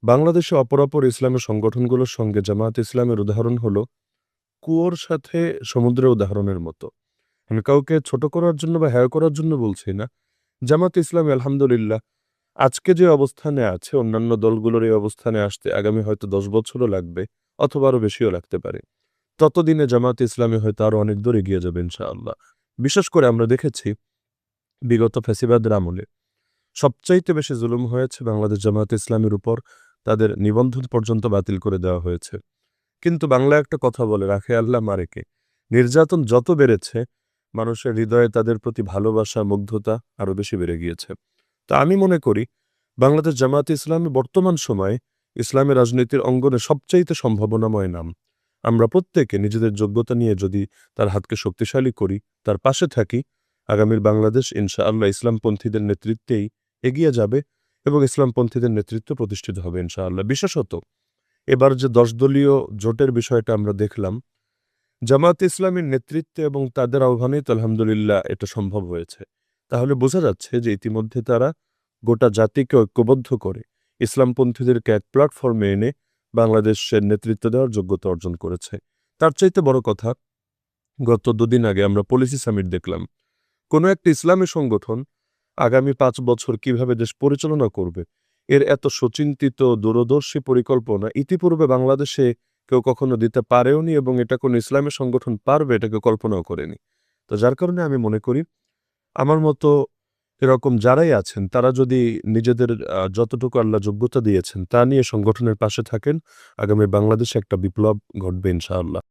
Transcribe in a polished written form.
বাংলাদেশে অপরাপর ইসলামের সংগঠনগুলোর সঙ্গে জামায়াতে ইসলামের উদাহরণ হলো কুয়োর সাথে সমুদ্রের উদাহরণের মতো। আমি কাউকে ছোট করার জন্য বা হেয় করার জন্য বলছি না। জামায়াতে ইসলামী আলহামদুলিল্লাহ আজকে যে অবস্থানে আছে অন্যান্য দলগুলোর এই অবস্থানে আসতে আগামী হয়তো ১০ বছরও লাগবে অথবা আরো বেশিও লাগতে পারে। ততদিনে জামায়াতে ইসলামী হয়তো আরো অনেক দূর এগিয়ে যাবে ইনশাআল্লাহ। বিশেষ করে আমরা দেখেছি বিগত ফ্যাসিবাদের আমলে সবচাইতে বেশি জুলুম হয়েছে বাংলাদেশ জামায়াতে ইসলামীর উপর। তাদের নিবন্ধন পর্যন্ত বাতিল করে দেওয়া হয়েছে। কিন্তু বাংলায় একটা কথা বলে, রাখে আল্লাহ মারে কে। নির্যাতন যত বেড়েছে, মানুষের হৃদয়ে তাদের প্রতি ভালোবাসা, মুগ্ধতা আরো বেশি বেড়ে গিয়েছে। তো আমি মনে করি বাংলাদেশ জামায়াতে ইসলামী বর্তমান সময়ে ইসলামী রাজনীতির অঙ্গনে সবচাইতে সম্ভাবনাময় নাম। আমরা প্রত্যেকে নিজেদের যোগ্যতা নিয়ে যদি তার হাতকে শক্তিশালী করি, তার পাশে থাকি, আগামীর বাংলাদেশ ইনশাআল্লাহ ইসলামপন্থীদের নেতৃত্বেই এগিয়ে যাবে এবং ইসলামপন্থীদের নেতৃত্ব প্রতিষ্ঠিত হবে ইনশাআল্লাহ। বিশেষত এবার যে ১০ দলীয় জোটের বিষয়টা আমরা দেখলাম, জামায়াতে ইসলামীর নেতৃত্বে এবং তাদের আহ্বানেই তো আলহামদুলিল্লাহ এটা সম্ভব হয়েছে। তাহলে বোঝা যাচ্ছে যে ইতিমধ্যে তারা গোটা জাতিকে ঐক্যবদ্ধ করে ইসলামপন্থীদেরকে এক প্ল্যাটফর্মে এনে বাংলাদেশের নেতৃত্ব দেওয়ার যোগ্যতা অর্জন করেছে। তার চাইতে বড় কথা, গত ২ দিন আগে আমরা পলিসি সামিট দেখলাম। কোনো একটা ইসলামী সংগঠন আগামী ৫ বছর কিভাবে দেশ পরিচালনা করবে, এর এত সুচিন্তিত দূরদর্শী পরিকল্পনা ইতিপূর্বে বাংলাদেশে কেউ কখনো দিতে পারেওনি এবং এটা কোনো ইসলামী সংগঠন পারবে এটা কেউ কল্পনাও করেনি। তো যার কারণে আমি মনে করি আমার মতো এরকম যারাই আছেন তারা যদি নিজেদের যতটুকু আল্লাহ যোগ্যতা দিয়েছেন তা নিয়ে সংগঠনের পাশে থাকেন, আগামী বাংলাদেশে একটা বিপ্লব ঘটবে ইনশাআল্লাহ।